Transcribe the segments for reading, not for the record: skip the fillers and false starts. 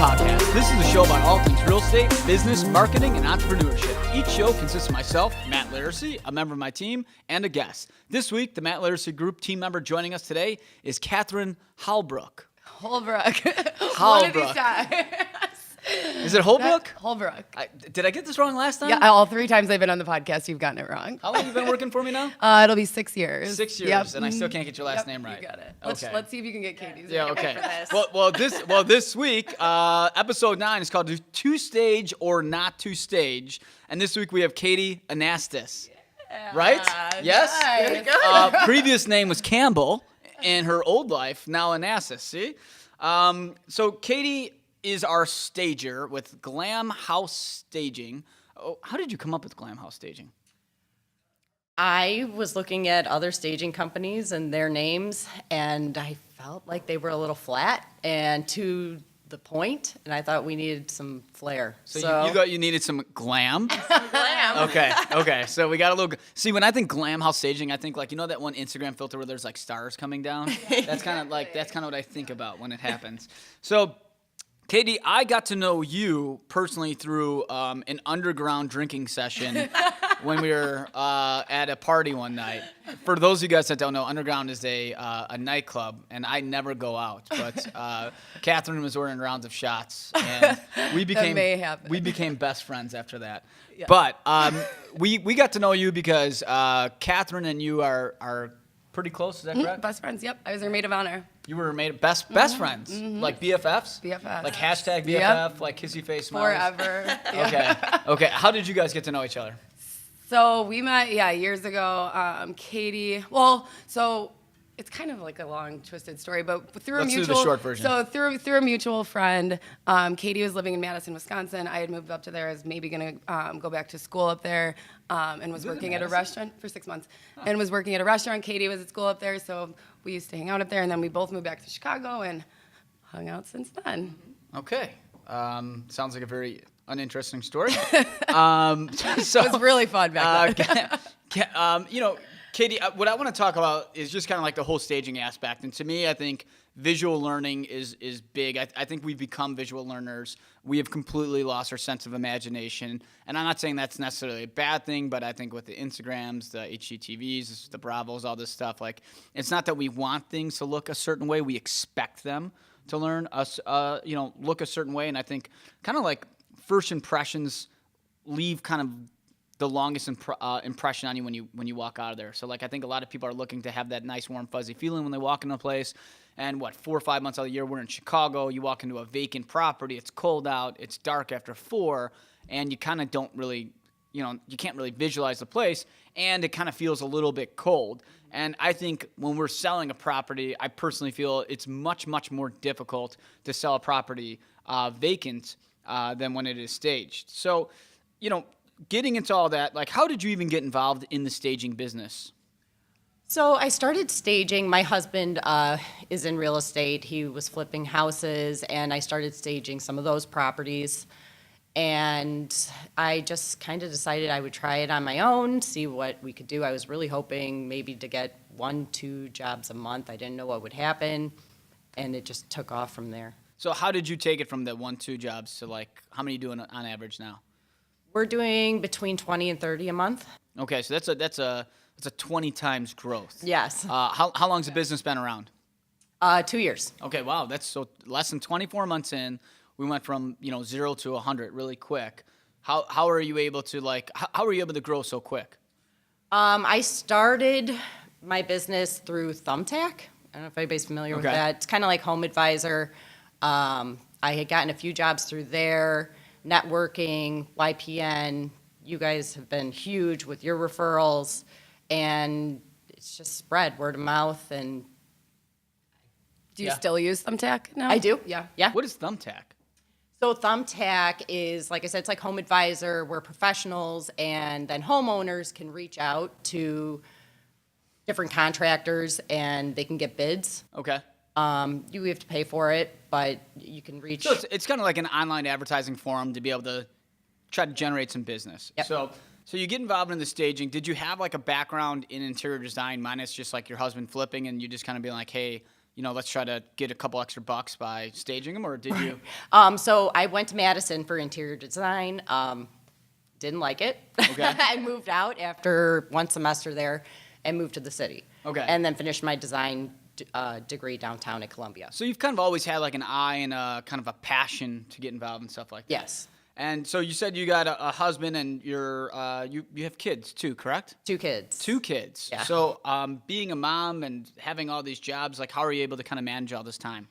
Podcast. This is a show about all things real estate, business, marketing, and entrepreneurship. Each show consists of myself, Matt Laricy, a member of my team, and a guest. This week, the Matt Laricy Group team member joining us today is Catherine Holbrook. Holbrook. Holbrook. One of these times. Is it Holbrook? Holbrook. Did I get this wrong last time? Yeah, all 3 times I've been on the podcast, you've gotten it wrong. How long have you been working for me now? It'll be 6 years. 6 years, and I still can't get your last name right. You got it. Okay. Let's see if you can get Katie's. Yeah, name okay. for this. Well, this week, episode 9 is called Two-Stage or Not Two-Stage, and this week we have Katy Anastos. Right? Yes? Nice. Very good. Previous name was Campbell in her old life, now Anastos, see? So Katy is our stager with Glam House Staging. Oh, how did you come up with Glam House Staging? I was looking at other staging companies and their names, and I felt like they were a little flat and to the point, and I thought we needed some flair. So you thought you needed some glam? Glam. Okay. So we got a little. See, when I think Glam House Staging, I think like that one Instagram filter where there's like stars coming down. That's kind of what I think about when it happens. So, Katy, I got to know you personally through an underground drinking session when we were at a party one night. For those of you guys that don't know, Underground is a nightclub, and I never go out. But Catherine was ordering rounds of shots, and we became best friends after that. Yeah. But we got to know you because Catherine and you are pretty close. Is that correct? Best friends, yep. I was her maid of honor. You were made best friends, like BFFs? BFFs. Like hashtag BFF, Yep. like kissy face smiles? Forever. Yeah. Okay. How did you guys get to know each other? So we met, years ago. Katy, so it's kind of like a long, twisted story, but through Let's a mutual, do the short version. So through a mutual friend, Katy was living in Madison, Wisconsin. I had moved up to there. I was maybe gonna go back to school up there, and was working at a restaurant for 6 months, and was working at a restaurant. Katy was at school up there, so we used to hang out up there, and then we both moved back to Chicago and hung out since then. Okay. Sounds like a very uninteresting story. So It was really fun back then. Katy, what I want to talk about is just kind of like the whole staging aspect. And to me, I think visual learning is big. I think we've become visual learners. We have completely lost our sense of imagination. And I'm not saying that's necessarily a bad thing, but I think with the Instagrams, the HGTVs, the Bravos, all this stuff, like it's not that we want things to look a certain way. We expect them to look a certain way. And I think kind of like first impressions leave kind of the longest impression on you when you walk out of there. So like I think a lot of people are looking to have that nice warm fuzzy feeling when they walk into a place. And 4 or 5 months out of the year, we're in Chicago. You walk into a vacant property. It's cold out. It's dark after 4, and you kind of don't really, you can't really visualize the place, and it kind of feels a little bit cold. And I think when we're selling a property, I personally feel it's much, much more difficult to sell a property vacant than when it is staged. So, getting into all that, like, how did you even get involved in the staging business? So I started staging. My husband is in real estate. He was flipping houses, and I started staging some of those properties. And I just kind of decided I would try it on my own, see what we could do. I was really hoping maybe to get 1-2 jobs a month. I didn't know what would happen, and it just took off from there. So how did you take it from the 1-2 jobs to like how many are you doing on average now? We're doing between 20 and 30 a month. Okay, so that's a 20 times growth. Yes. How long's the business been around? 2 years. Okay, wow, that's so less than 24 months in. We went from 0 to 100 really quick. How are you able to how are you able to grow so quick? I started my business through Thumbtack. I don't know if anybody's familiar with that. It's kind of like Home Advisor. I had gotten a few jobs through there, networking, YPN. You guys have been huge with your referrals, and it's just spread word of mouth. And Do you still use Thumbtack now? I do. Yeah. What is Thumbtack? So Thumbtack is, like I said, it's like Home Advisor. We're professionals, and then homeowners can reach out to different contractors, and they can get bids. Okay. You have to pay for it, but you can reach. So it's kind of like an online advertising forum to be able to try to generate some business. Yep. So you get involved in the staging. Did you have like a background in interior design minus just like your husband flipping and you just kind of being like, hey, let's try to get a couple extra bucks by staging them, or did you? So I went to Madison for interior design. Didn't like it. Okay. I moved out after one semester there and moved to the city. Okay. And then finished my design degree downtown at Columbia. So you've kind of always had like an eye and a kind of a passion to get involved in stuff like that. Yes. And so you said you got a husband and you have kids too, correct? 2 kids. 2 kids. Yeah. So being a mom and having all these jobs, like how are you able to kind of manage all this time?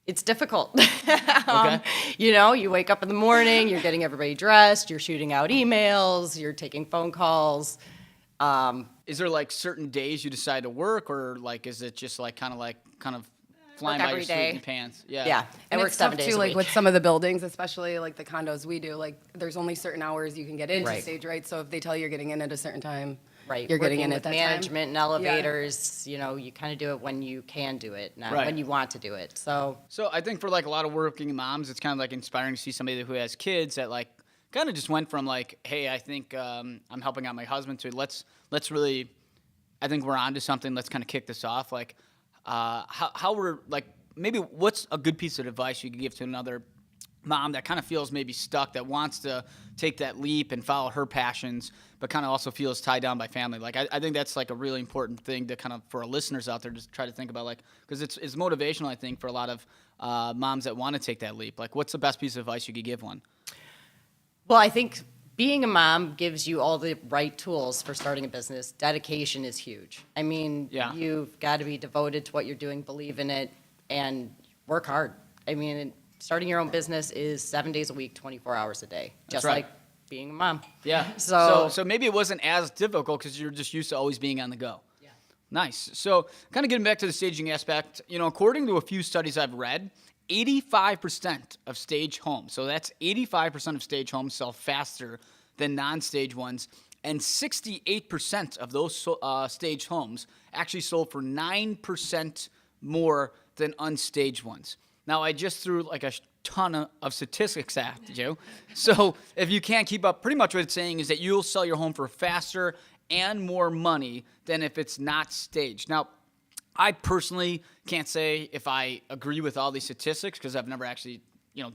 It's difficult. Okay. You wake up in the morning, you're getting everybody dressed, you're shooting out emails, you're taking phone calls. Is there like certain days you decide to work, or like is it just like kind of flying by your every seat day. and pants? Yeah. Yeah. I And work it's 7 tough days too, a like week. with some of the buildings, especially like the condos we do, like there's only certain hours you can get into Right. stage, right? So if they tell you you're getting in at a certain time, Right. you're getting Working in with at that management and time. elevators, you kind of do it when you can do it, not Right. when you want to do it. So So I think for like a lot of working moms, it's kind of like inspiring to see somebody who has kids that like kind of just went from like, hey, I think I'm helping out my husband, to let's really, I think we're onto something. Let's kind of kick this off. Like how we're like, maybe what's a good piece of advice you could give to another mom that kind of feels maybe stuck, that wants to take that leap and follow her passions, but kind of also feels tied down by family. Like I think that's like a really important thing to kind of, for our listeners out there, just try to think about, like, because it's motivational, I think, for a lot of moms that want to take that leap. Like, what's the best piece of advice you could give one? Well, I think being a mom gives you all the right tools for starting a business. Dedication is huge. I mean, Yeah. you've got to be devoted to what you're doing, believe in it, and work hard. I mean, starting your own business is 7 days a week, 24 hours a day, just right. like being a mom. Yeah. So- so maybe it wasn't as difficult because you're just used to always being on the go. Yeah. Nice. So kind of getting back to the staging aspect, according to a few studies I've read, 85% of stage homes, so that's 85% of stage homes sell faster than non-stage ones, and 68% of those stage homes actually sold for 9% more than unstaged ones. Now, I just threw like a ton of statistics at you. So if you can't keep up, pretty much what it's saying is that you'll sell your home for faster and more money than if it's not staged. Now, I personally can't say if I agree with all these statistics because I've never actually,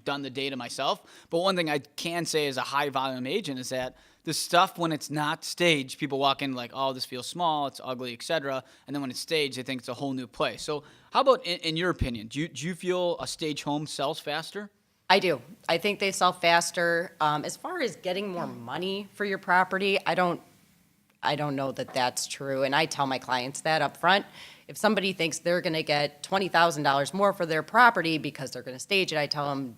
done the data myself. But one thing I can say as a high volume agent is that the stuff when it's not staged, people walk in like, oh, this feels small, it's ugly, etc. And then when it's staged, they think it's a whole new place. So how about in your opinion, do you feel a stage home sells faster? I do. I think they sell faster. As far as getting more money for your property, I don't know that that's true. And I tell my clients that up front. If somebody thinks they're going to get $20,000 more for their property because they're going to stage it, I tell them,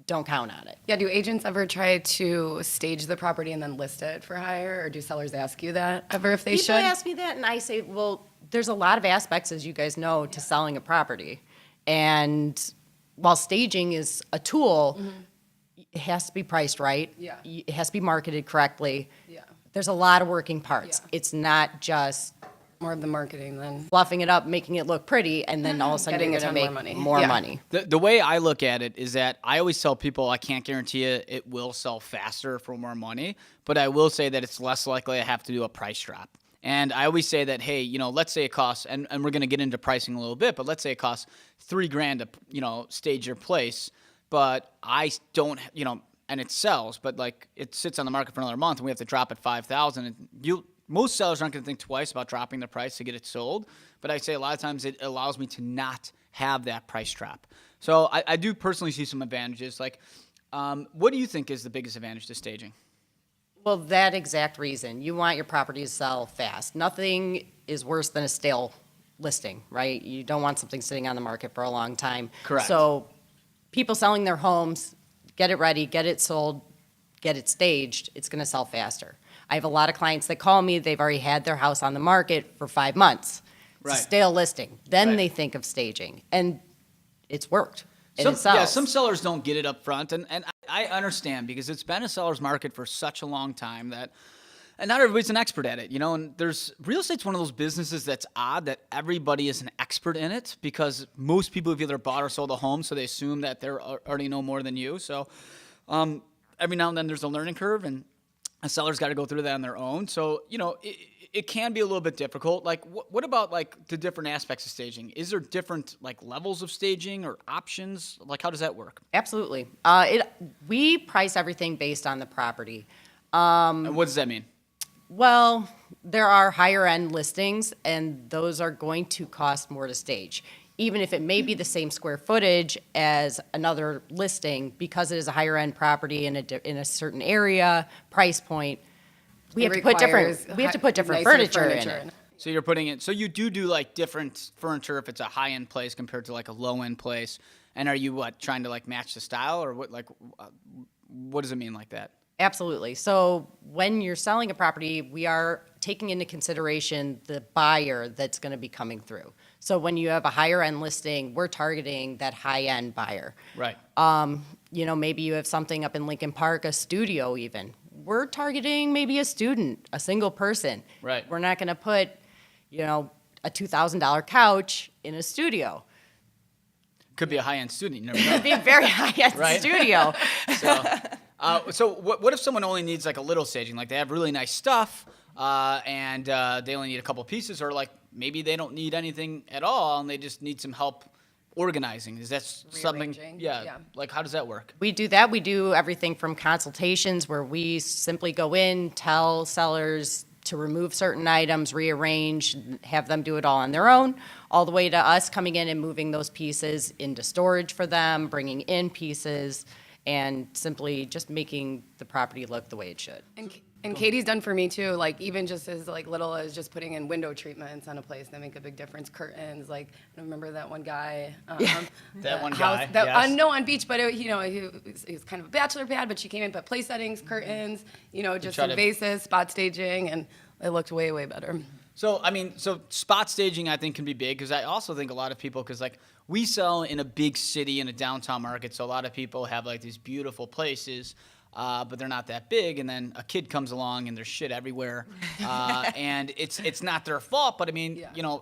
don't count on it. Yeah, do agents ever try to stage the property and then list it for hire, or do sellers ask you that ever if they People should? ask me that, and I say, well, there's a lot of aspects, as you guys know, to selling a property. And while staging is a tool, it has to be priced right. Yeah. It has to be marketed correctly. Yeah. There's a lot of working parts. Yeah. It's not just More of the marketing than fluffing it up, making it look pretty, and then all of a sudden Getting you're a going to ton make more money. more Yeah. money. The way I look at it is that I always tell people I can't guarantee it will sell faster for more money, but I will say that it's less likely I have to do a price drop. And I always say that, hey, let's say it costs, and we're going to get into pricing a little bit, but let's say it costs $3,000 to, stage your place, but I don't, and it sells, but like it sits on the market for another month and we have to drop it $5,000. And most sellers aren't going to think twice about dropping the price to get it sold, but I say a lot of times it allows me to not have that price drop. So I do personally see some advantages. Like, what do you think is the biggest advantage to staging? Well, that exact reason. You want your property to sell fast. Nothing is worse than a stale listing, right? You don't want something sitting on the market for a long time. Correct. So people selling their homes, get it ready, get it sold, get it staged, it's going to sell faster. I have a lot of clients that call me, they've already had their house on the market for 5 months. It's Right. a stale listing. Then Right. they think of staging, and it's worked. And it sells. Yeah, some sellers don't get it up front, and I understand because it's been a seller's market for such a long time that, and not everybody's an expert at it, and real estate's one of those businesses that's odd that everybody is an expert in it because most people have either bought or sold a home, so they assume that they already know more than you. So every now and then there's a learning curve, and a seller's got to go through that on their own. So, it can be a little bit difficult. Like, what about like the different aspects of staging? Is there different like levels of staging or options? Like, how does that work? Absolutely. We price everything based on the property. And what does that mean? Well, there are higher end listings, and those are going to cost more to stage, even if it may be the same square footage as another listing, because it is a higher end property in a certain area, price point. We have to put different furniture in it. So you're putting it. So you do like different furniture if it's a high end place compared to like a low end place. And are you trying to like match the style, or what? Like, what does it mean like that? Absolutely. So when you're selling a property, we are taking into consideration the buyer that's going to be coming through. So when you have a higher end listing, we're targeting that high end buyer. Right. Maybe you have something up in Lincoln Park, a studio even. We're targeting maybe a student, a single person. Right. We're not going to put, a $2,000 couch in a studio. Could be a high end student. You never know. It'd be a very high end Right. studio. So what if someone only needs like a little staging? Like they have really nice stuff, and they only need a couple pieces, or like maybe they don't need anything at all, and they just need some help organizing. Is that something? Rearranging, Yeah. yeah. Like, how does that work? We do that. We do everything from consultations where we simply go in, tell sellers to remove certain items, rearrange, have them do it all on their own, all the way to us coming in and moving those pieces into storage for them, bringing in pieces, and simply just making the property look the way it should. And Katie's done for me too, like even just as like little as just putting in window treatments on a place that make a big difference. Curtains, like I remember that one guy. That one guy, yes. On beach, but he was kind of a bachelor pad, but she came in, put place settings, curtains, just some vases, spot staging, and it looked way, way better. So, so spot staging I think can be big, because I also think a lot of people, because like we sell in a big city in a downtown market, so a lot of people have like these beautiful places, but they're not that big, and then a kid comes along and there's shit everywhere, and it's not their fault, but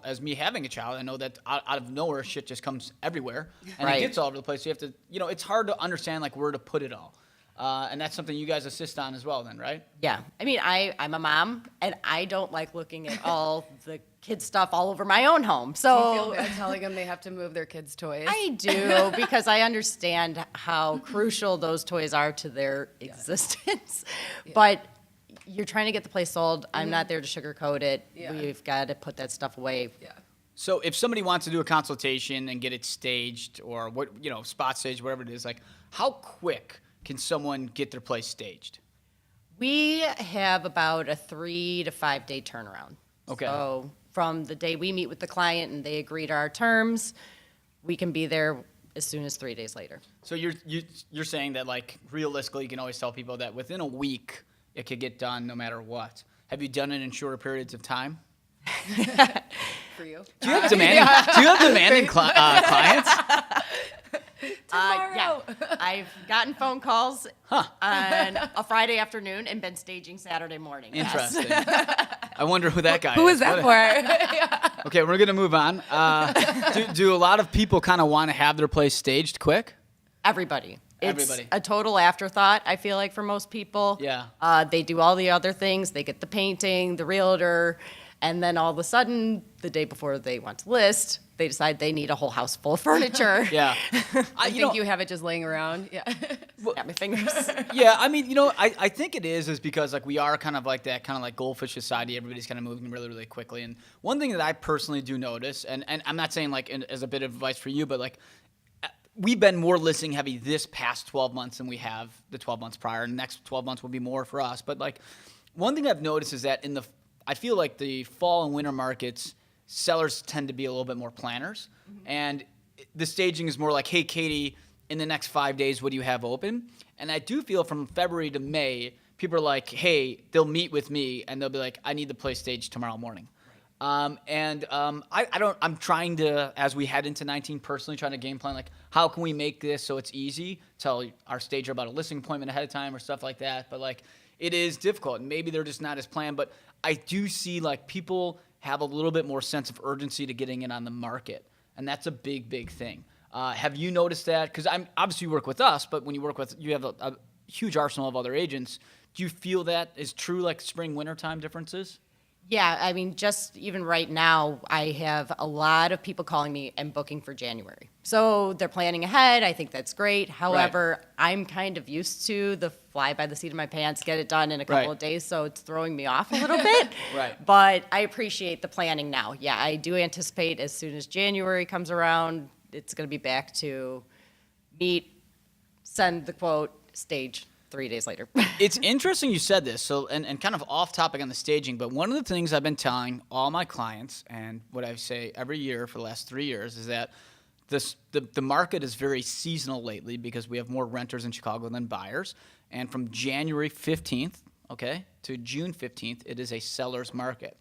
as me having a child, I know that out of nowhere shit just comes everywhere, and Right. it gets all over the place, so you have to, it's hard to understand like where to put it all. And that's something you guys assist on as well then, right? Yeah. I'm a mom, and I don't like looking at all the kids' stuff all over my own home. I So feel bad telling them they have to move their kids' toys. I do, because I understand how crucial those toys are to their existence. But you're trying to get the place sold. I'm not there to sugarcoat it. Yeah. We've got to put that stuff away. Yeah. So if somebody wants to do a consultation and get it staged, or spot staged, whatever it is, like how quick can someone get their place staged? We have about a 3 to 5 day turnaround. Okay. So from the day we meet with the client and they agree to our terms, we can be there as soon as 3 days later. So you're saying that like realistically you can always tell people that within a week it could get done no matter what. Have you done it in shorter periods of time? For you. Do you have demanding clients? Yeah, I've gotten phone calls on a Friday afternoon and been staging Saturday morning. Yes. Interesting. I wonder who that guy is. Who is that for? Okay, we're going to move on. Do a lot of people kind of want to have their place staged quick? Everybody. It's Everybody. a total afterthought, I feel like, for most people. Yeah. They do all the other things. They get the painting, the realtor, and then all of a sudden, the day before they want to list, they decide they need a whole house full of furniture. Yeah. I think you have it just laying around. Yeah. Snap my fingers. Yeah, I think it is because like we are kind of like that kind of like goldfish society. Everybody's kind of moving really, really quickly. And one thing that I personally do notice, and I'm not saying like as a bit of advice for you, but like we've been more listing heavy this past 12 months than we have the 12 months prior. And the next 12 months will be more for us. But like one thing I've noticed is that I feel like the fall and winter markets, sellers tend to be a little bit more planners. Mm-hmm. And the staging is more like, hey, Katy, in the next 5 days, what do you have open? And I do feel from February to May, people are like, hey, they'll meet with me and they'll be like, I need the place staged tomorrow morning. Right. I'm trying to, as we head into 19, personally trying to game plan, like, how can we make this so it's easy? Tell our stager about a listing appointment ahead of time or stuff like that. But like, it is difficult. And maybe they're just not as planned. But I do see like people have a little bit more sense of urgency to getting in on the market. And that's a big, big thing. Have you noticed that? Because obviously you work with us, but when you work with, you have a huge arsenal of other agents. Do you feel that is true, like spring, winter time differences? Yeah, I mean, just even right now, I have a lot of people calling me and booking for January. So they're planning ahead. I think that's great. However, I'm kind of used to the fly by the seat of my pants, get it done in a couple Right. of days. So it's throwing me off a little bit. Right. But I appreciate the planning now. Yeah, I do anticipate as soon as January comes around, it's going to be back to meet, send the quote, stage 3 days later. It's interesting you said this, so and kind of off topic on the staging, but one of the things I've been telling all my clients, and what I say every year for the last 3 years, is that the market is very seasonal lately because we have more renters in Chicago than buyers. And from January 15th, okay, to June 15th, it is a seller's market.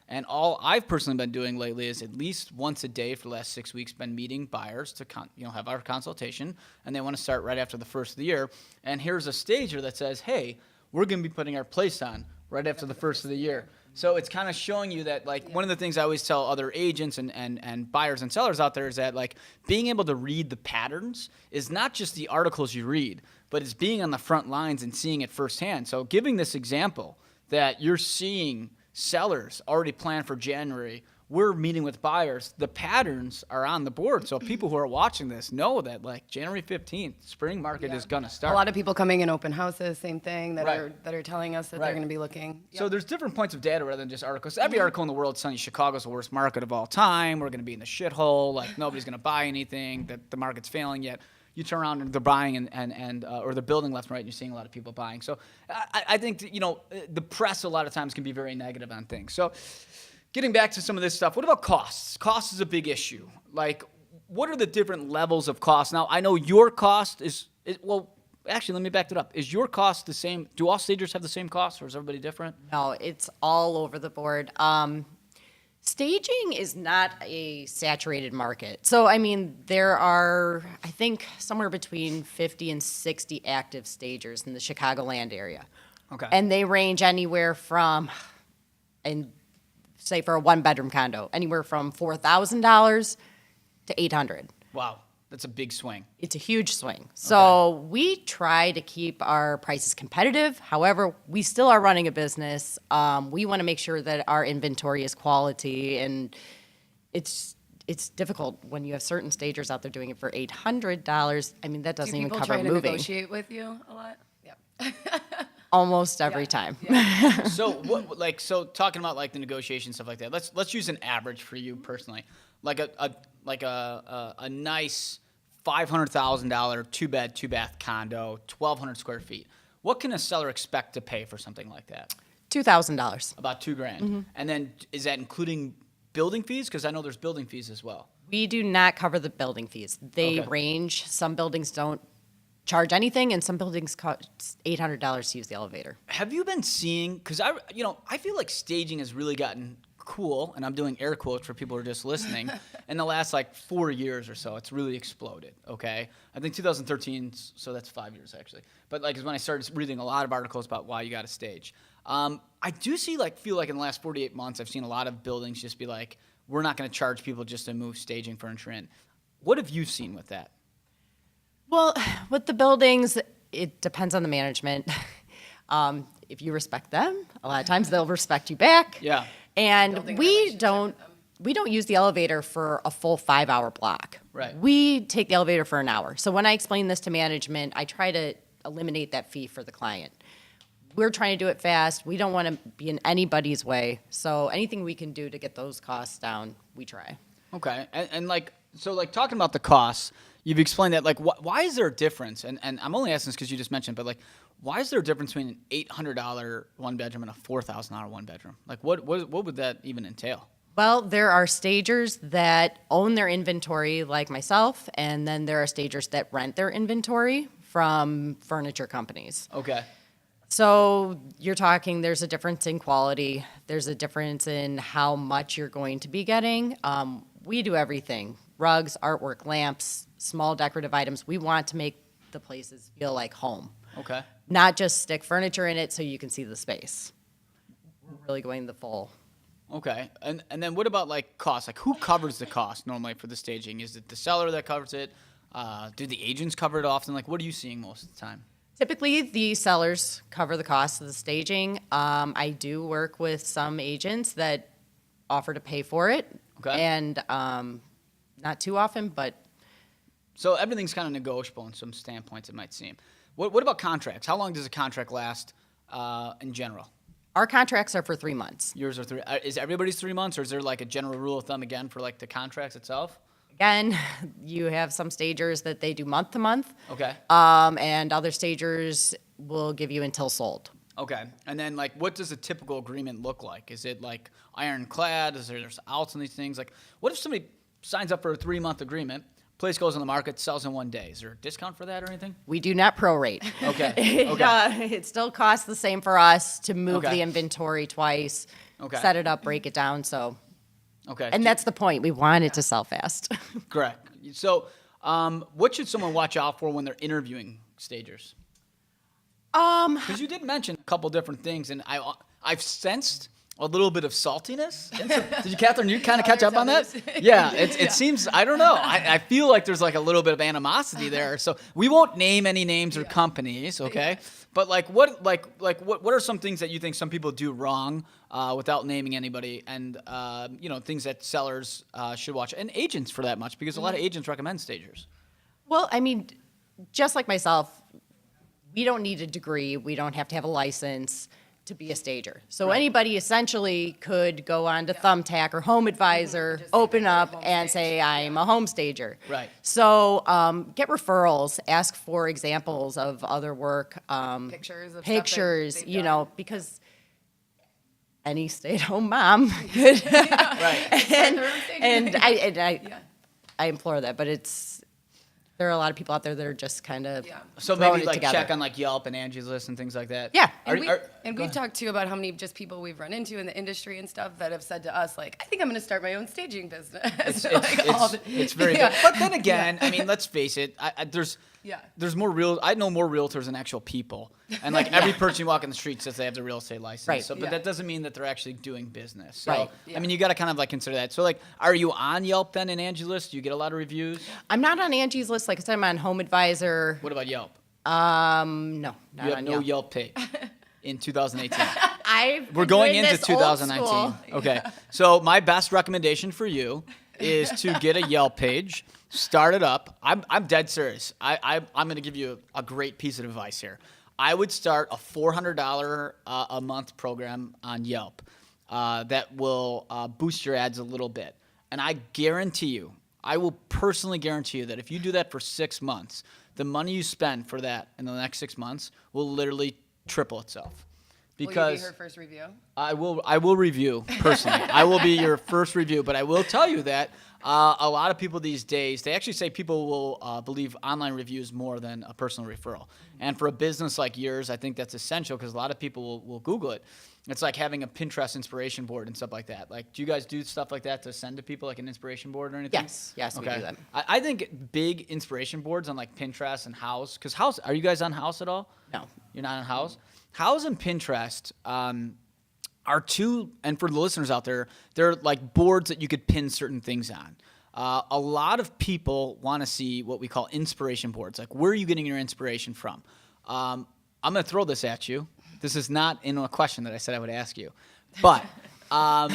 And all I've personally been doing lately is at least once a day for the last 6 weeks, been meeting buyers to have our consultation, and they want to start right after the first of the year. And here's a stager that says, hey, we're going to be putting our place on right after the first of the year. So it's kind of showing you that, like, one of the things I always tell other agents and buyers and sellers out there is that, like, being able to read the patterns is not just the articles you read, but it's being on the front lines and seeing it firsthand. So giving this example that you're seeing sellers already plan for January, we're meeting with buyers, the patterns are on the board. So people who are watching this know that, like, January 15th, spring market is going to start. A lot of people coming in open houses, same thing, that Right. are telling us that Right. they're going to be looking. So there's different points of data rather than just articles. Every article in the world is telling you Chicago's the worst market of all time. We're going to be in the shithole. Like, nobody's going to buy anything. That the market's failing yet. You turn around and they're buying or they're building left and right, and you're seeing a lot of people buying. So I think that, the press a lot of times can be very negative on things. So getting back to some of this stuff, what about costs? Cost is a big issue. Like, what are the different levels of cost? Now, I know your cost well, actually, let me back that up. Is your cost the same? Do all stagers have the same cost, or is everybody different? No, it's all over the board. Staging is not a saturated market. So, I mean, there are, I think, somewhere between 50 and 60 active stagers in the Chicagoland area. Okay. And they range anywhere from, and say for a one-bedroom condo, anywhere from $4,000 to $800. Wow, that's a big swing. It's a huge swing. So we try to keep our prices competitive. However, we still are running a business. We want to make sure that our inventory is quality, and it's difficult when you have certain stagers out there doing it for $800. I mean, that Do doesn't even people cover try to moving. negotiate with you a lot? Yeah. Almost every time. So so talking about, like, the negotiation stuff like that. Let's use an average for you personally, like a nice $500,000 2-bed, 2-bath condo, 1,200 square feet. What can a seller expect to pay for something like that? $2,000. About $2,000. And then is that including building fees? Because I know there's building fees as well. We do not cover the building fees. They Okay. range. Some buildings don't charge anything, and some buildings cost $800 to use the elevator. Have you been seeing? Because I feel like staging has really gotten cool, and I'm doing air quotes for people who are just listening. In the last, like, 4 years or so, it's really exploded. Okay, I think 2013, so that's 5 years actually. But, like, is when I started reading a lot of articles about why you got to stage. I do feel like in the last 48 months, I've seen a lot of buildings just be like, we're not going to charge people just to move staging furniture in. What have you seen with that? Well, with the buildings, it depends on the management. If you respect them, a lot of times they'll respect you back. Yeah. And Building a we relationship don't with them. we don't use the elevator for a full 5-hour block. Right. We take the elevator for an hour. So when I explain this to management, I try to eliminate that fee for the client. We're trying to do it fast. We don't want to be in anybody's way. So anything we can do to get those costs down, we try. Okay, and talking about the costs, you've explained that, like, why is there a difference? And I'm only asking this because you just mentioned, but, like, why is there a difference between an $800 one bedroom and a $4,000 one bedroom? Like, what would that even entail? Well, there are stagers that own their inventory like myself, and then there are stagers that rent their inventory from furniture companies. Okay, So you're talking, there's a difference in quality. There's a difference in how much you're going to be getting. We do everything: rugs, artwork, lamps, small decorative items. We want to make the places feel like home, okay. not just stick furniture in it so you can see the space. We're really going the full. Okay, and then what about, like, costs? Like, who covers the cost normally for the staging? Is it the seller that covers it? Do the agents cover it often? Like, what are you seeing most of the time? Typically, the sellers cover the cost of the staging. I do work with some agents that offer to pay for it. Okay. And not too often, but So everything's kind of negotiable in some standpoints, it might seem. What about contracts? How long does a contract last in general? our contracts are for 3 months. Yours are 3. Is everybody's 3 months, or is there like a general rule of thumb again for like the contracts itself? Again, you have some stagers that they do month to month. Okay. And other stagers will give you until sold. Okay. And then like, what does a typical agreement look like? Is it like ironclad? Is there's outs on these things? Like, what if somebody signs up for a 3-month agreement? Place goes on the market, sells in 1 day. Is there a discount for that or anything? We do not prorate. Okay. Okay. It still costs the same for us to move Okay. the inventory twice, Okay. set it up, break it down. So, Okay. and that's the point. We want it to sell fast. Correct. So, what should someone watch out for when they're interviewing stagers? Because you did mention a couple different things, and I've sensed a little bit of saltiness. Did you, Catherine? You kind of catch up on that? Yeah. It seems. I don't know. I feel like there's like a little bit of animosity there. So we won't name any names or companies, okay? But like what are some things that you think some people do wrong without naming anybody, and things that sellers should watch, and agents for that much, because a lot of agents recommend stagers. Well, I mean, just like myself, we don't need a degree. We don't have to have a license to be a stager. So Right. anybody essentially could go on to Thumbtack or Home Advisor, open up and say, I'm a home stager. Right. So get referrals, ask for examples of other work. Pictures of Pictures, stuff that they've done. because any stay-at-home mom could. Right. and I implore that, but there are a lot of people out there that are just kind of So throwing maybe it like together. check on like Yelp and Angie's List and things like that. Yeah. And we've talked too about how many just people we've run into in the industry and stuff that have said to us, like, I think I'm going to start my own staging business. It's very good. But then again, I mean, let's face it. There's more I know more realtors than actual people, and like every person you walk in the street says they have the real estate license. Right. So, but that doesn't mean that they're actually doing business. So, Right. I mean, you got to kind of like consider that. So, like, are you on Yelp then and Angie's List? Do you get a lot of reviews? I'm not on Angie's List. Like I said, I'm on Home Advisor. What about Yelp? No, not You have on no Yelp page in 2018. We're Going into 2019. Okay. So my best recommendation for you is to get a Yelp page, start it up. I'm dead serious. I'm going to give you a great piece of advice here. I would start a $400 a month program on Yelp that will boost your ads a little bit. And I guarantee you, I will personally guarantee you that if you do that for 6 months, the money you spend for that in the next 6 months will literally triple itself. Because Will you be her first review? I will review personally. I will be your first review, but I will tell you that a lot of people these days, they actually say people will believe online reviews more than a personal referral. And for a business like yours, I think that's essential because a lot of people will Google it. It's like having a Pinterest inspiration board and stuff like that. Like, do you guys do stuff like that to send to people, like an inspiration board or anything? Yes, we do that. I think big inspiration boards on like Pinterest and House, because House, are you guys on House at all? No. You're not on House? House and Pinterest are two, and for the listeners out there, they're like boards that you could pin certain things on. A lot of people want to see what we call inspiration boards. Like, where are you getting your inspiration from? I'm going to throw this at you. This is not in a question that I said I would ask you. But I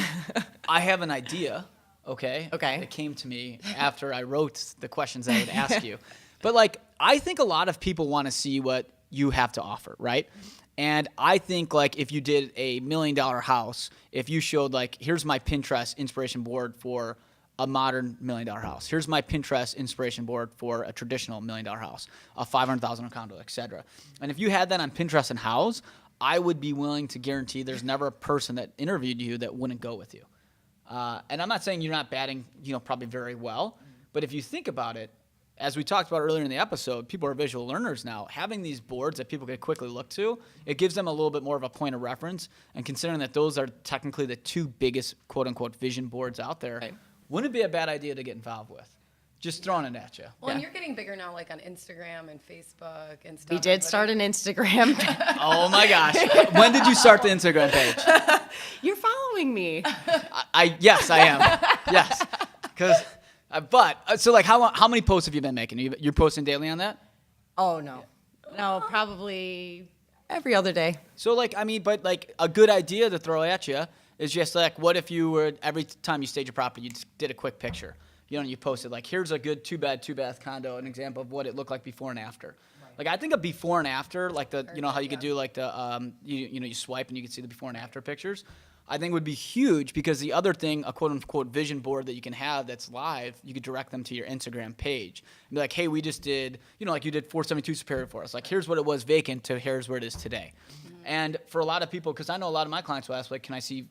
have an idea, okay? Okay. That came to me after I wrote the questions that I would ask you. But, like, I think a lot of people want to see what you have to offer, right? And I think, like, if you did a $1 million house, if you showed, like, here's my Pinterest inspiration board for a modern $1 million house. Here's my Pinterest inspiration board for a traditional $1 million house, a $500,000 condo, etc. And if you had that on Pinterest and House, I would be willing to guarantee there's never a person that interviewed you that wouldn't go with you. And I'm not saying you're not batting, probably very well, but if you think about it, as we talked about earlier in the episode, people are visual learners now. Having these boards that people can quickly look to, it gives them a little bit more of a point of reference. And considering that those are technically the two biggest quote-unquote vision boards out there, Right. wouldn't it be a bad idea to get involved with? Just throwing it at you. Well, and you're getting bigger now, like on Instagram and Facebook and stuff. We did start an Instagram. Oh my gosh. When did you start the Instagram page? You're following me. Yes, I am. Yes. So like how many posts have you been making? You're posting daily on that? Oh, no. No, probably every other day. So like, I mean, but like a good idea to throw at you is just like, what if you were every time you stage a property, you just did a quick picture, you posted like, here's a good 2-bed, 2-bath condo, an example of what it looked like before and after. Like I think a before and after, like how you could do like the you swipe and you can see the before and after pictures. I think would be huge because the other thing, a quote unquote vision board that you can have that's live, you could direct them to your Instagram page and be like, hey, we just did, like you did 472 Superior for us. Like here's what it was vacant to here's where it is today. And for a lot of people, because I know a lot of my clients will ask, like, can I see,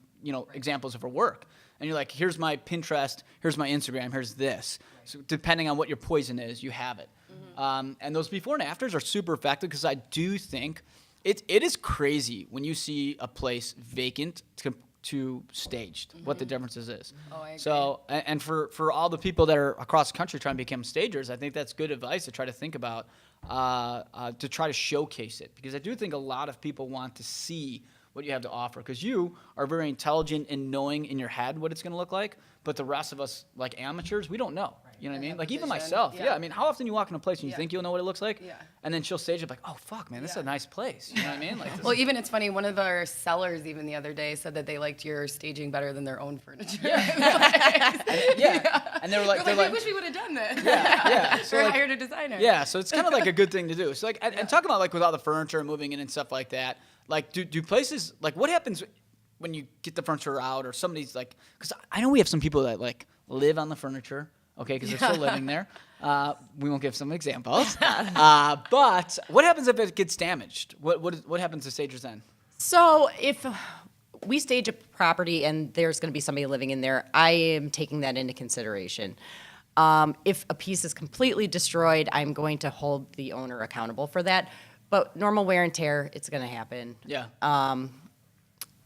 examples of her work? And you're like, here's my Pinterest, here's my Instagram, here's this. So depending on what your poison is, you have it. And those before and afters are super effective because I do think it is crazy when you see a place vacant to staged, what the differences is. Oh, I agree. So, and for all the people that are across the country trying to become stagers, I think that's good advice to try to think about, to try to showcase it. Because I do think a lot of people want to see what you have to offer. Because you are very intelligent in knowing in your head what it's going to look like, but the rest of us, like amateurs, we don't know. You know what I mean? Like even vision. myself. Yeah. Yeah. I mean, how often you walk in a place and you Yeah. think you'll know what it looks like? Yeah. And then she'll stage it like, oh, fuck, man, this is a nice place. You know what I mean? Like, this Well, is- even it's funny. One of our sellers even the other day said that they liked your staging better than their own furniture. yeah. And they were like, I wish we would have done this. yeah. So or like, hired a designer. yeah, so it's kind of like a good thing to do. So like, and talking about like with all the furniture moving in and stuff like that, like do places, like what happens when you get the furniture out or somebody's like, because I know we have some people that like live on the furniture, okay, because they're still living there. We won't give some examples. But what happens if it gets damaged? What happens to stagers then? So if we stage a property and there's going to be somebody living in there, I am taking that into consideration. If a piece is completely destroyed, I'm going to hold the owner accountable for that. But normal wear and tear, it's going to happen. Yeah.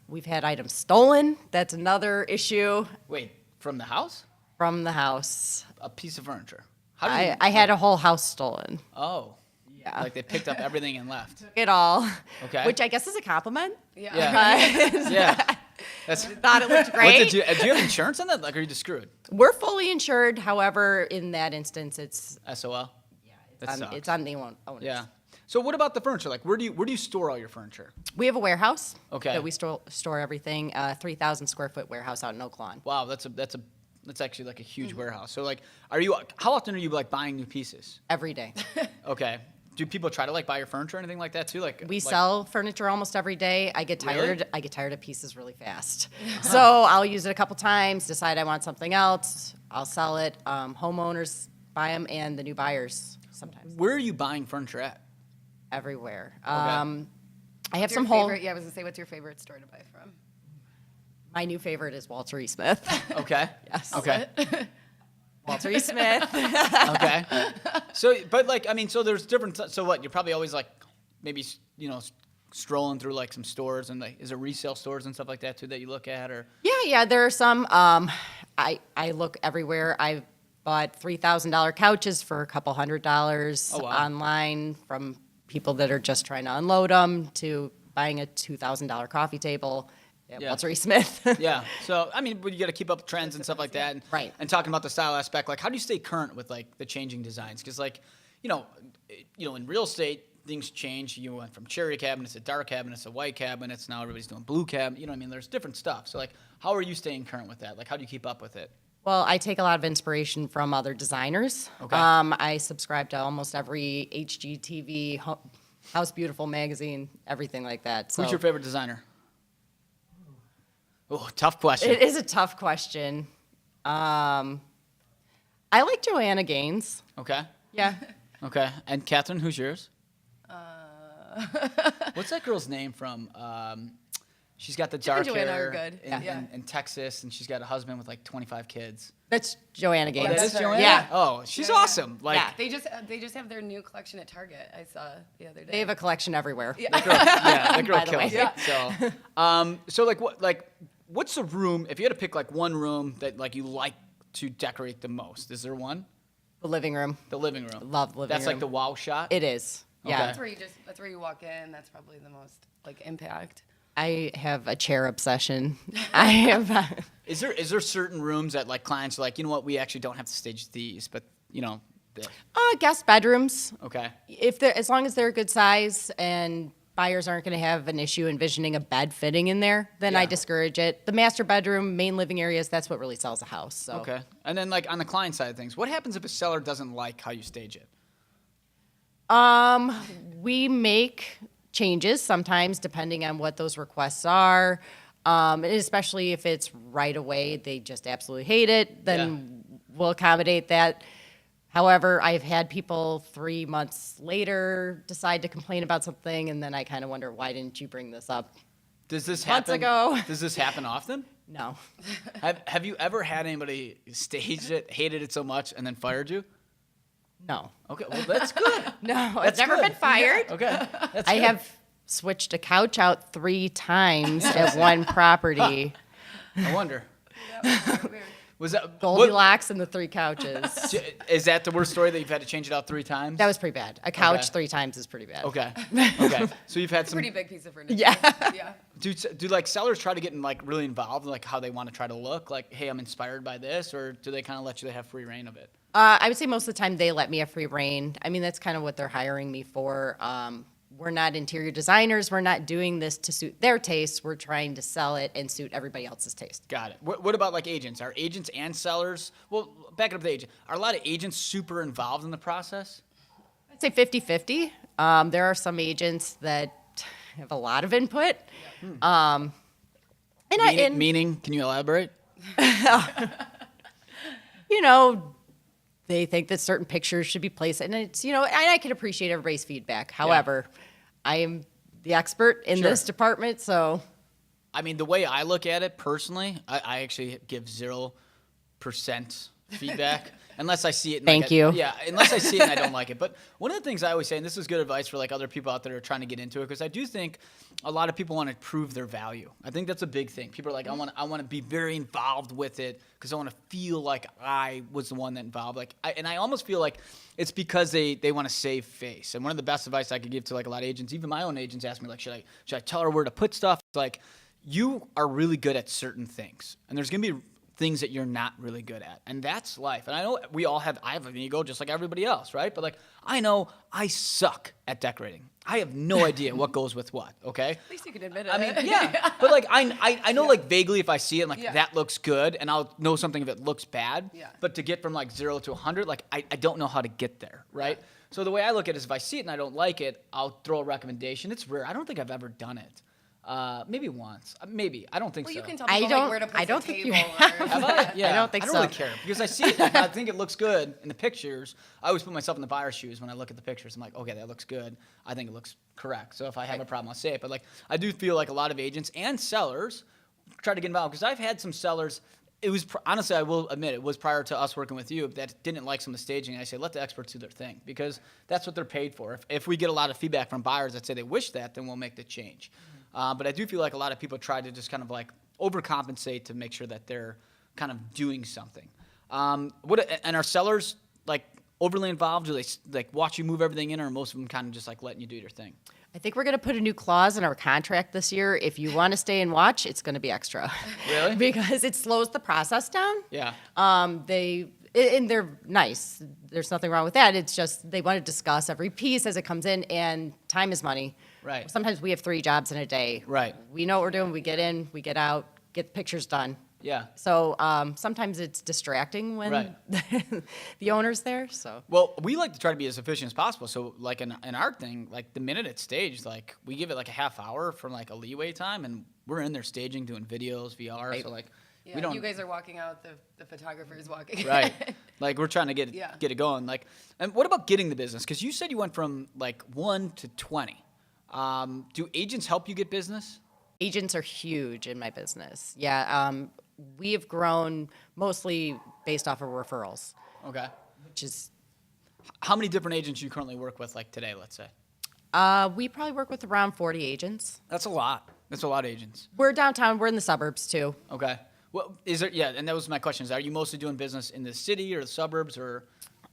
We've had items stolen. That's another issue Wait, from the house? from the house. A piece of furniture? How do you, I had a whole house stolen. Oh. Yeah. Like they picked up everything and left. It all. Okay. Which I guess is a compliment. Yeah. Yeah. Yeah. That's, Thought it looked what great. do you have insurance on that? Like, are you just screwed? We're fully insured. However, in that instance, it's SOL? That sucks. it's on the owners. Yeah. So what about the furniture? Like, where do you store all your furniture? We have a warehouse. Okay. That we store everything. 3,000 square foot warehouse out in Oak Lawn. Wow, that's actually like a huge warehouse. So like, how often are you like buying new pieces? Every day. Okay. Do people try to like buy your furniture or anything like that too? Like We like, sell furniture almost every day. I get Really? tired. I get tired of pieces really fast. So I'll use it a couple times. Decide I want something else. I'll sell it. Homeowners buy them, and the new buyers sometimes. Where are you buying furniture at? Everywhere. Okay. I have What's some your whole. favorite? Yeah, I was gonna say, what's your favorite store to buy from? My new favorite is Walter E. Smith. Okay. Yes. Okay. Walter E. Smith. Okay. So, but like, I mean, so there's different. So what? You're probably always like, maybe strolling through like some stores and like, is there resale stores and stuff like that too that you look at or? Yeah. There are some. I look everywhere. I bought $3,000 couches for a couple $100 Oh, wow. online from people that are just trying to unload them to buying a $2,000 coffee table at Yeah. Walter E. Smith. Yeah. So I mean, but you got to keep up with trends and stuff like that. And, Right. And talking about the style aspect, like how do you stay current with like the changing designs? Because like, in real estate, things change. You went from cherry cabinets to dark cabinets to white cabinets. Now everybody's doing blue cabinet. You know what I mean? There's different stuff. So like, how are you staying current with that? Like, how do you keep up with it? Well, I take a lot of inspiration from other designers. Okay. I subscribe to almost every HGTV, House Beautiful magazine, everything like that. So Who's your favorite designer? Oh, tough question. It is a tough question. I like Joanna Gaines. Okay. Yeah. Okay. And Catherine, who's yours? What's that girl's name from? She's got the Chip and dark Joanna hair are good. in Texas, and she's got a husband with like 25 kids. That's Joanna Gaines. That that's is her. Joanna? Yeah. Oh, she's Yeah. awesome. Like, Yeah. They just have their new collection at Target. I saw the other day. They have a collection everywhere. that girl By the way. kills it. So what's the room, if you had to pick like one room that like you like to decorate the most, is there one? The living room. The living room. Love the living That's like room. the wow shot? It is. Yeah. Okay. That's where you walk in. That's probably the most like impact. I have a chair obsession. I have. Is there certain rooms that like clients are like, you know what, we actually don't have to stage these, but Guest bedrooms. Okay. As long as they're a good size and buyers aren't going to have an issue envisioning a bed fitting in there, then I Yeah. discourage it. The master bedroom, main living areas, that's what really sells a house. So. Okay. And then like on the client side of things, what happens if a seller doesn't like how you stage it? We make changes sometimes depending on what those requests are. And especially if it's right away, they just absolutely hate it, then we'll accommodate that. However, I've had people 3 months later decide to complain about something, and then I kind of wonder, why didn't you bring this up? Does this Months happen? ago. Does this happen often? No. Have you ever had anybody staged it, hated it so much, and then fired you? No. Okay, well that's good. No, I've That's never good. been fired. Okay, that's I good. have switched a couch out 3 times at one property. I wonder. Was that what, Goldilocks and the 3 couches. is that the worst story that you've had to change it out 3 times? That was pretty bad. A couch Okay. 3 times is pretty bad. Okay. Okay. So you've had some. Pretty big piece of furniture. Yeah. Yeah. Do like sellers try to get in like really involved, like how they want to try to look, like, hey, I'm inspired by this, or do they kind of let you have free reign of it? I would say most of the time they let me have free reign. I mean, that's kind of what they're hiring me for. We're not interior designers. We're not doing this to suit their taste. We're trying to sell it and suit everybody else's taste. Got it. What about like agents? Are agents and sellers? Well, back it up to the agent. Are a lot of agents super involved in the process? I'd say 50-50. There are some agents that have a lot of input. Meaning, can you elaborate? You know, they think that certain pictures should be placed, and it's, and I can appreciate everybody's feedback. However, I am the expert in Sure. this department, so I mean, the way I look at it personally, I actually give 0% feedback unless I see it. And Thank you. Yeah, unless I see it and I don't like it. But one of the things I always say, and this is good advice for like other people out there who are trying to get into it, because I do think a lot of people want to prove their value. I think that's a big thing. People are like, I want to be very involved with it because I want to feel like I was the one that involved. And I almost feel like it's because they want to save face. And one of the best advice I could give to like a lot of agents, even my own agents, ask me like, should I tell her where to put stuff? It's like, you are really good at certain things, and there's gonna be things that you're not really good at, and that's life. And I know I have an ego just like everybody else, right? But like, I know I suck at decorating. I have no idea what goes with what. Okay. At least you can admit it. I mean, yeah, but like I know like vaguely if I see it, I'm like Yeah. that looks good, and I'll know something if it looks bad. Yeah. But to get from like 0 to 100, like I don't know how to get there, right? So the way I look at it is if I see it and I don't like it, I'll throw a recommendation. It's rare. I don't think I've ever done it. Maybe once. Maybe. I don't think Well, so. you can tell I people don't- like, where to put I don't the think you table. have. Or, Have I? Yeah. I don't think I don't really so. care because I see it. And I think it looks good in the pictures. I always put myself in the buyer's shoes when I look at the pictures. I'm like, okay, that looks good. I think it looks correct. So if I have a problem, I'll say it. But like, I do feel like a lot of agents and sellers try to get involved because I've had some sellers. It was honestly, I will admit, it was prior to us working with you that didn't like some of the staging. I say let the experts do their thing because that's what they're paid for. If we get a lot of feedback from buyers that say they wish that, then we'll make the change. But I do feel like a lot of people try to just kind of like overcompensate to make sure that they're kind of doing something. And are sellers like overly involved? Do they like watch you move everything in, or are most of them kind of just like letting you do your thing? I think we're going to put a new clause in our contract this year. If you want to stay and watch, it's going to be extra. Really? Because it slows the process down. Yeah. And they're nice. There's nothing wrong with that. It's just they want to discuss every piece as it comes in, and time is money. Right. Sometimes we have 3 jobs in a day. Right. We know what we're doing. We get in, we get out, get the pictures done. Yeah. So sometimes it's distracting when Right. the owner's there. So Well, we like to try to be as efficient as possible. So, like in our thing, like the minute it's staged, like we give it like a half hour for like a leeway time, and we're in there staging, doing videos, VR. Right. So like, yeah, we don't. you guys are walking out. The photographer is walking. Right. Like we're trying to get Yeah. it going. Like, and what about getting the business? Because you said you went from like 1 to 20. Do agents help you get business? agents are huge in my business. Yeah. We have grown mostly based off of referrals, Okay. which is How many different agents you currently work with, like today, let's say? we probably work with around 40 agents. That's a lot. That's a lot of agents. We're downtown. We're in the suburbs too. Okay. Well, is there? Yeah, and that was my question. Are you mostly doing business in the city or the suburbs or?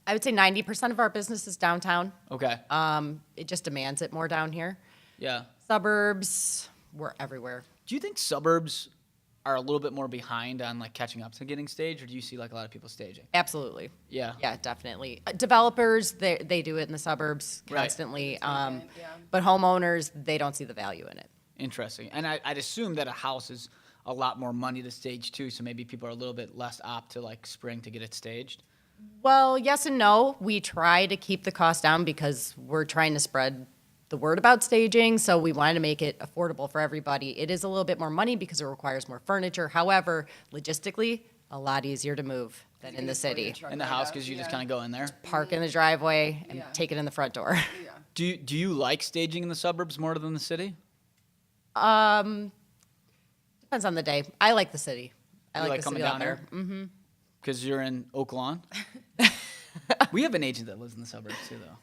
I would say 90% of our business is downtown. Okay. It just demands it more down here. Yeah. Suburbs, we're everywhere. Do you think suburbs are a little bit more behind on like catching up to getting staged, or do you see like a lot of people staging? Absolutely. Yeah. Yeah, definitely. Developers, they do it in the suburbs Right. constantly. Yeah. But homeowners, they don't see the value in it. Interesting. And I'd assume that a house is a lot more money to stage too, so maybe people are a little bit less apt to like spring to get it staged. Well, yes and no. We try to keep the cost down because we're trying to spread the word about staging, so we wanted to make it affordable for everybody. It is a little bit more money because it requires more furniture. However, logistically, a lot easier to move than in the city. In the house, because you just kind of go in there. Park in the driveway and Yeah. take it in the front door. Yeah. Do you like staging in the suburbs more than the city? Depends on the day. I like the city. I You like the coming city down out there. there? Because you're in Oak Lawn. We have an agent that lives in the suburbs too, though.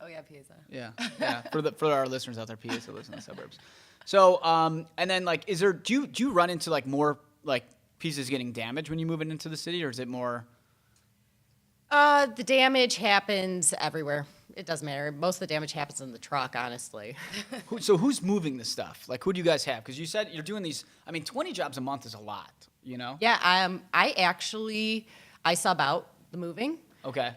Oh yeah, Piazza. Yeah, yeah. For our listeners out there, PA still lives in the suburbs. So, and then like, do you run into like more like pieces getting damaged when you move it into the city, or is it more? The damage happens everywhere. It doesn't matter. Most of the damage happens in the truck, honestly. So who's moving the stuff? Like, who do you guys have? Because you said you're doing these. I mean, 20 jobs a month is a lot. You know? Yeah, I sub out the moving. Okay.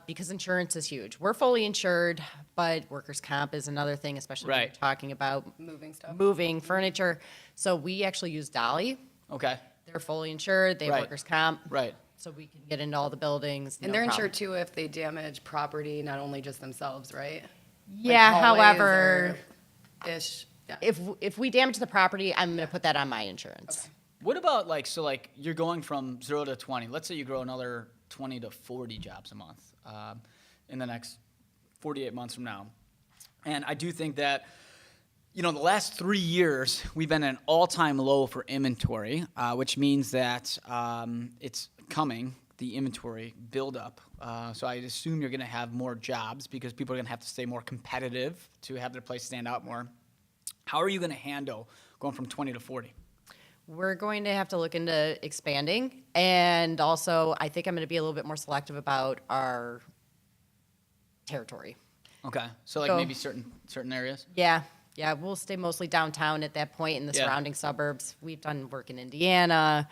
Because insurance is huge. We're fully insured, but workers' comp is another thing, especially when Right. you're talking about Moving stuff. moving furniture. So we actually use Dolly. Okay. They're fully insured. They have Right. workers' comp. Right. So we can get into all the buildings. And no they're problem. insured too if they damage property, not only just themselves, right? Yeah, Like hallways however, or ish. Yeah. if we damage the property, I'm going to put that on my insurance. Okay. What about like, so like you're going from 0 to 20. Let's say you grow another 20 to 40 jobs a month in the next 48 months from now. And I do think that, you know, the last 3 years, we've been at an all-time low for inventory, which means that it's coming, the inventory buildup. So I assume you're going to have more jobs because people are going to have to stay more competitive to have their place stand out more. How are you going to handle going from 20 to 40? We're going to have to look into expanding. And also, I think I'm going to be a little bit more selective about our territory. Okay, so like So- maybe certain areas? Yeah. Yeah, we'll stay mostly downtown at that point in the Yeah. surrounding suburbs. We've done work in Indiana,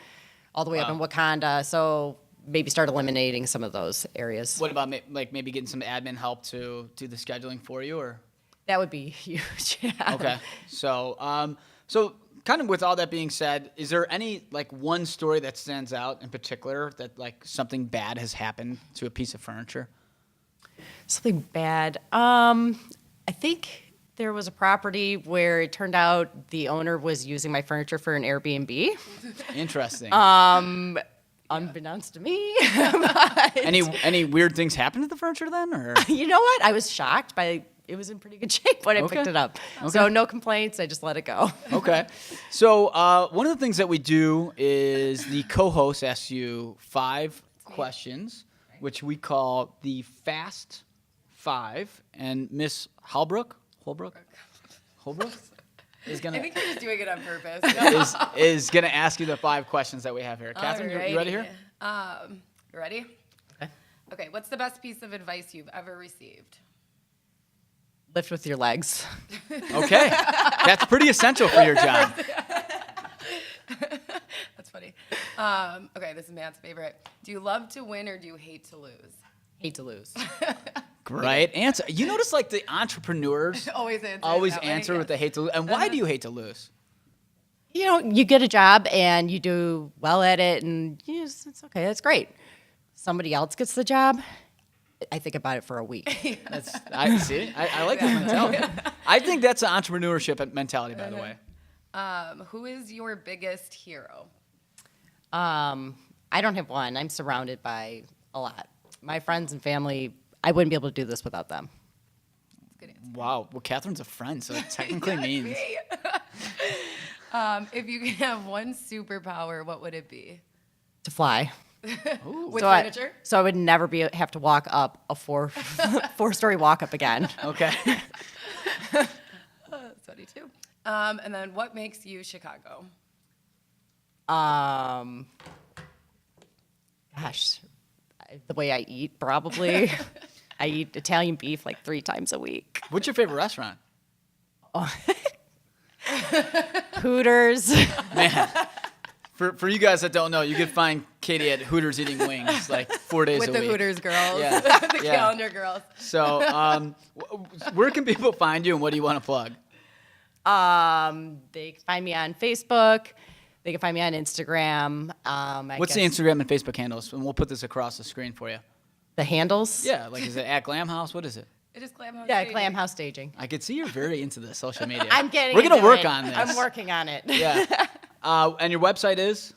all the way up in Wow. Wakanda. So maybe start eliminating some of those areas. What about like maybe getting some admin help to do the scheduling for you, or? That would be huge. Yeah. Okay, so so kind of with all that being said, is there any like one story that stands out in particular that like something bad has happened to a piece of furniture? Something bad. I think there was a property where it turned out the owner was using my furniture for an Airbnb, Interesting. unbeknownst to me. Any weird things happen to the furniture then, or? You know what? I was shocked by it was in pretty good shape when I Okay. picked it up. So no complaints. I just let it go. Okay. So one of the things that we do is the co-host asks you 5 questions, which we call the Fast 5. And Miss Holbrook is I gonna think you're just doing it on purpose. is gonna ask you the 5 questions that we have here. Catherine, you ready here? You ready? Okay. Okay. What's the best piece of advice you've ever received? Lift with your legs. Okay. That's pretty essential for your job. That's funny. Okay, this is Matt's favorite. Do you love to win or do you hate to lose? Hate to lose. Great answer. You notice like the entrepreneurs Always answer. always that way, answer yeah. with the hate to lose. And why do you hate to lose? You know, you get a job and you do well at it, and it's okay. That's great. Somebody else gets the job. I think about it for a week. I see. I like that mentality. I think that's an entrepreneurship mentality, by the way. Who is your biggest hero? I don't have one. I'm surrounded by a lot. My friends and family, I wouldn't be able to do this without them. Good answer. Wow. Well, Catherine's a friend, so it technically means. If you could have one superpower, what would it be? To fly. With So furniture? so I would never have to walk up a four-story walk up again. Okay. That's funny too. And then what makes you Chicago? Gosh, the way I eat, probably. I eat Italian beef like 3 times a week. What's your favorite restaurant? Hooters. Man, For you guys that don't know, you can find Katy at Hooters eating wings like 4 days With a the week. Hooters girls, Yeah. the Yeah. calendar girls. So, where can people find you, and what do you want to plug? They can find me on Facebook. They can find me on Instagram. What's the Instagram and Facebook handles? And we'll put this across the screen for you. The handles? Yeah, like is it at Glam House? What is it? It is Glam House. Yeah, Staging. Glam House Staging. I could see you're very into the social media. I'm getting We're gonna into work it. on this. I'm working on it. Yeah. And your website is?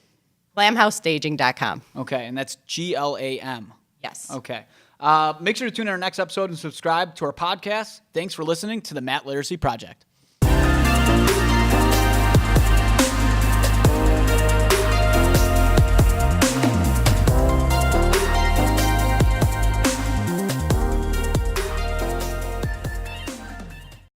GlamHouseStaging.com. Okay, and that's GLAM. Yes. Okay. Make sure to tune in our next episode and subscribe to our podcast. Thanks for listening to the Matt Laricy Project.